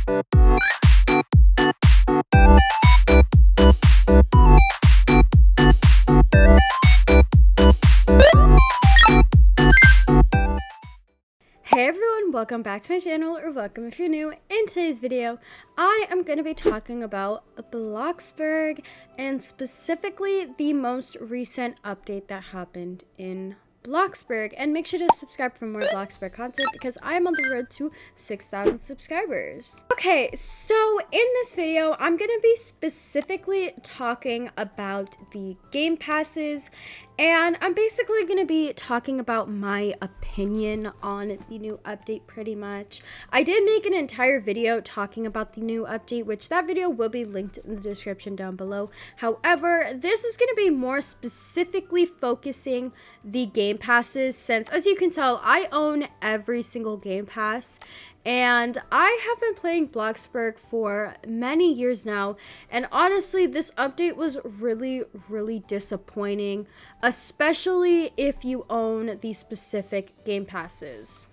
Hey everyone, welcome back to my channel, or welcome if you're new. In today's video, I am going to be talking about Bloxburg, and specifically the most recent update that happened in Bloxburg. And make sure to subscribe for more Bloxburg content because I am on the road to 6,000 subscribers. Okay, so in this video, I'm going to be specifically talking about the game passes, and I'm basically going to be talking about my opinion on the new update pretty much. I did make an entire video talking about the new update, which that video will be linked in the description down below. However, this is going to be more specifically focusing the game passes, since as you can tell, I own every single game pass. And I have been playing Bloxburg for many years now, and honestly, this update was really disappointing, especially if you own the specific game passes.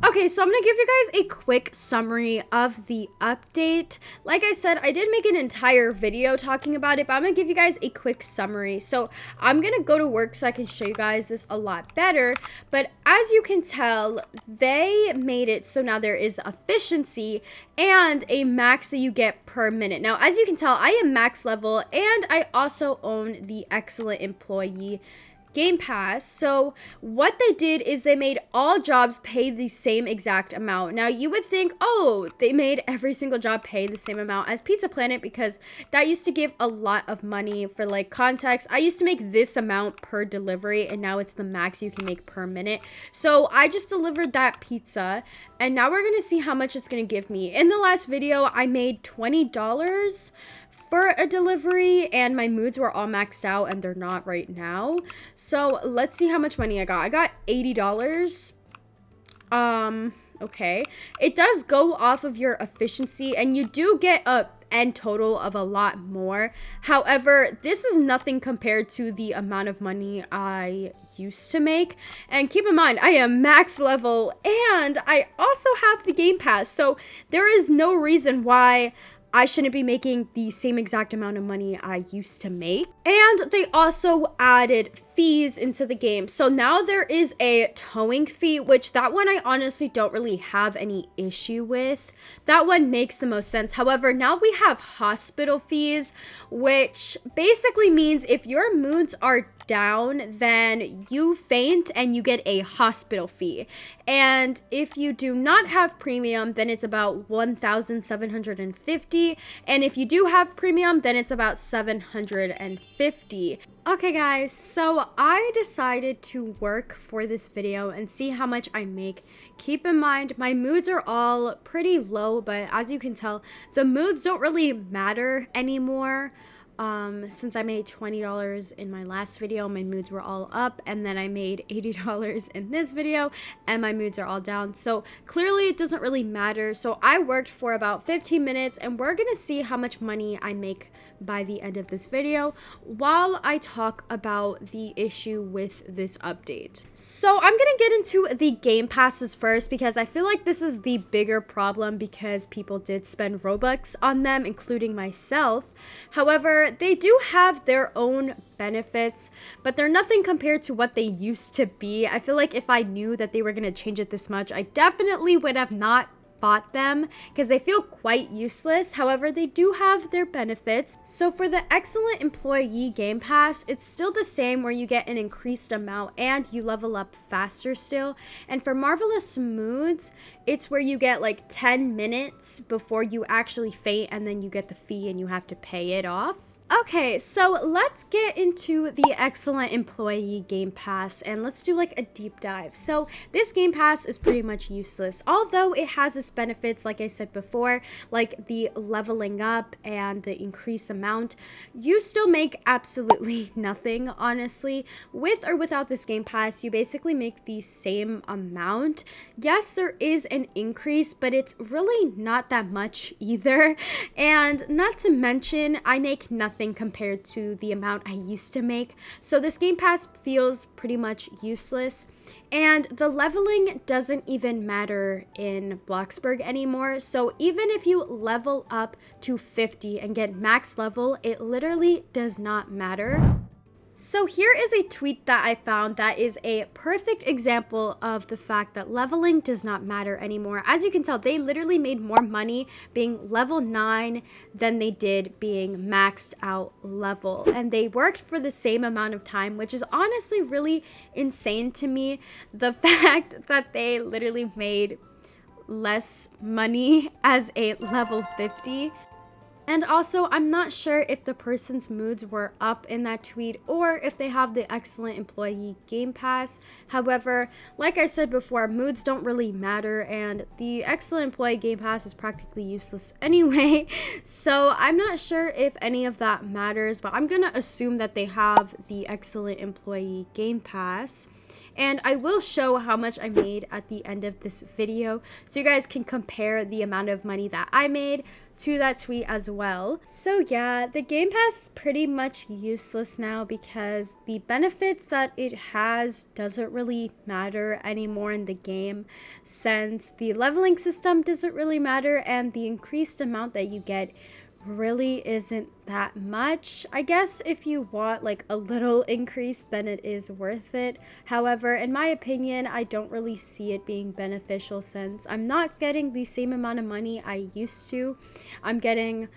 Okay, so I'm going to give you guys a quick summary of the update. Like I said, I did make an entire video talking about it, but I'm going to give you guys a quick summary. So I'm going to go to work so I can show you guys this a lot better. But as you can tell, they made it so now there is efficiency and a max that you get per minute. Now, as you can tell, I am max level, and I also own the excellent employee game pass. So what they did is they made all jobs pay the same exact amount. Now you would think, oh, they made every single job pay the same amount as Pizza Planet, because that used to give a lot of money. For like context, I used to make this amount per delivery, and now it's the max you can make per minute. So I just delivered that pizza, and now we're gonna see how much it's gonna give me. In the last video, I made $20 for a delivery, and my moods were all maxed out, and they're not right now. So let's see how much money I got. I got $80. Okay. It does go off of your efficiency, and you do get a end total of a lot more. However, this is nothing compared to the amount of money I used to make. And keep in mind, I am max level, and I also have the game pass, so there is no reason why I shouldn't be making the same exact amount of money I used to make. And they also added fees into the game. So now there is a towing fee, which that one I honestly don't really have any issue with. That one makes the most sense. However, now we have hospital fees, which basically means if your moods are down, then you faint and you get a hospital fee. And if you do not have premium, then it's about 1,750. And if you do have premium, then it's about 750. Okay guys, so I decided to work for this video and see how much I make. Keep in mind, my moods are all pretty low, but as you can tell, the moods don't really matter anymore. Since I made $20 in my last video, my moods were all up, and then I made $80 in this video, and my moods are all down. So clearly it doesn't really matter. So I worked for about 15 minutes, and we're gonna see how much money I make by the end of this video while I talk about the issue with this update. So I'm gonna get into the game passes first, because I feel like this is the bigger problem, because people did spend Robux on them, including myself. However, they do have their own benefits, but they're nothing compared to what they used to be. I feel like if I knew that they were gonna change it this much, I definitely would have not bought them, because they feel quite useless. However, they do have their benefits. So for the excellent employee game pass, it's still the same, where you get an increased amount and you level up faster still. And for marvelous moods, it's where you get like 10 minutes before you actually faint, and then you get the fee and you have to pay it off. Okay, so let's get into the excellent employee game pass, and let's do like a deep dive. So this game pass is pretty much useless, although it has its benefits, like I said before, like the leveling up and the increased amount. You still make absolutely nothing, honestly. With or without this game pass, you basically make the same amount. Yes, there is an increase, but it's really not that much either. And not to mention, I make nothing nothing compared to the amount I used to make. So this Game Pass feels pretty much useless. And the leveling doesn't even matter in Bloxburg anymore. So even if you level up to 50 and get max level, it literally does not matter. So here is a tweet that I found that is a perfect example of the fact that leveling does not matter anymore. As you can tell, they literally made more money being level 9 than they did being maxed out level. And they worked for the same amount of time, which is honestly really insane to me. The fact that they literally made less money as a level 50. And also, I'm not sure if the person's moods were up in that tweet or if they have the excellent employee Game Pass. However, like I said before, moods don't really matter and the excellent employee Game Pass is practically useless anyway. So I'm not sure if any of that matters, but I'm gonna assume that they have the excellent employee Game Pass. And I will show how much I made at the end of this video so you guys can compare the amount of money that I made to that tweet as well. So yeah, the Game Pass is pretty much useless now because the benefits that it has doesn't really matter anymore in the game, since the leveling system doesn't really matter and the increased amount that you get really isn't that much. I guess if you want like a little increase, then it is worth it. However, in my opinion, I don't really see it being beneficial since I'm not getting the same amount of money I used to. I'm getting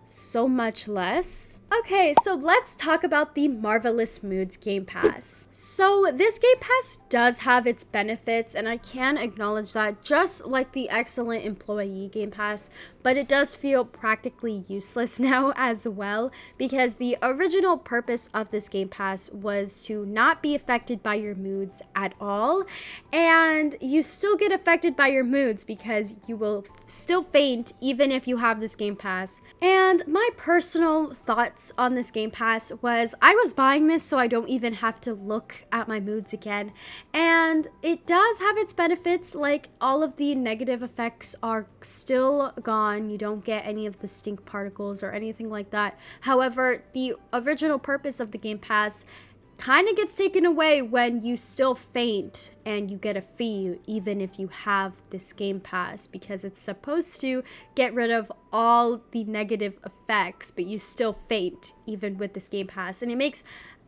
so much less. Okay, so let's talk about the Marvelous Moods Game Pass. So this Game Pass does have its benefits, and I can acknowledge that, just like the excellent employee Game Pass, but it does feel practically useless now as well, because the original purpose of this Game Pass was to not be affected by your moods at all, and you still get affected by your moods because you will still faint even if you have this Game Pass. And my personal thoughts on this Game Pass was I was buying this so I don't even have to look at my moods again, and it does have its benefits. Like, all of the negative effects are still gone. You don't get any of the stink particles or anything like that. However, the original purpose of the Game Pass kind of gets taken away when you still faint and you get a fee even if you have this Game Pass, because it's supposed to get rid of all the negative effects, but you still faint even with this Game Pass. And it makes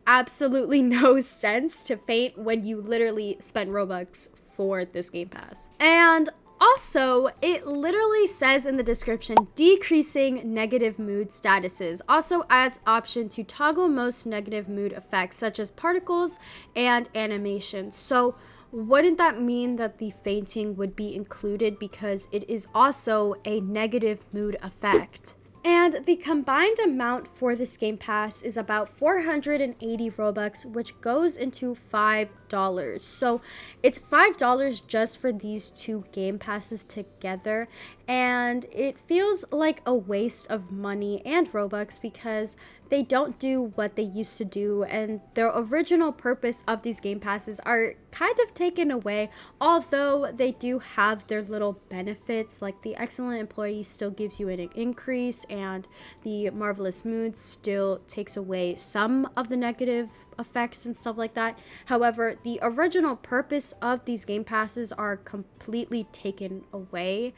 absolutely no sense to faint when you literally spend Robux for this Game Pass. And also, it literally says in the description, decreasing negative mood statuses. Also adds option to toggle most negative mood effects, such as particles and animations. So wouldn't that mean that the fainting would be included, because it is also a negative mood effect? And the combined amount for this Game Pass is about 480 Robux, which goes into $5. So it's $5 just for these two Game Passes together. And it feels like a waste of money and Robux because they don't do what they used to do, and their original purpose of these Game Passes are kind of taken away, although they do have their little benefits. Like, the excellent employee still gives you an increase, and the Marvelous Moods still takes away some of the negative effects and stuff like that. However, the original purpose of these Game Passes are completely taken away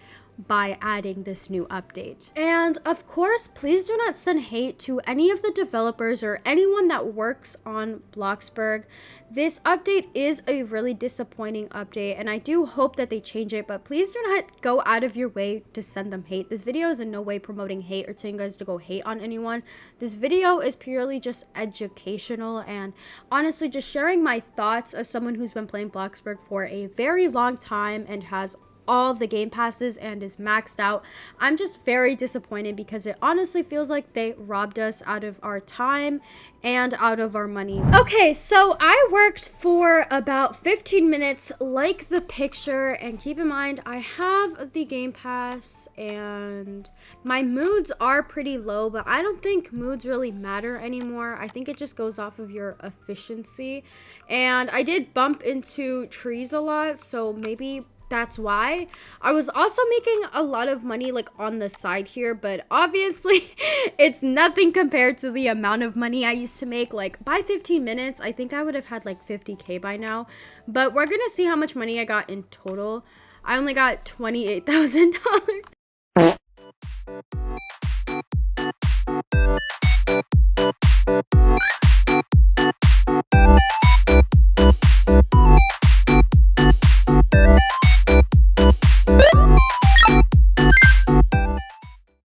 by adding this new update. And of course, please do not send hate to any of the developers or anyone that works on Bloxburg. This update is a really disappointing update, and I do hope that they change it, but please do not go out of your way to send them hate. This video is in no way promoting hate or telling you guys to go hate on anyone. This video is purely just educational and honestly just sharing my thoughts as someone who's been playing Bloxburg for a very long time and has all the Game Passes and is maxed out. I'm just very disappointed because it honestly feels like they robbed us out of our time and out of our money. Okay, so I worked for about 15 minutes like the picture, and keep in mind I have the Game Pass and my moods are pretty low, but I don't think moods really matter anymore. I think it just goes off of your efficiency, and I did bump into trees a lot, so maybe that's why. I was also making a lot of money like on the side here, but obviously it's nothing compared to the amount of money I used to make. Like by 15 minutes, I think I would have had like 50K by now. But we're gonna see how much money I got in total. I only got $28,000.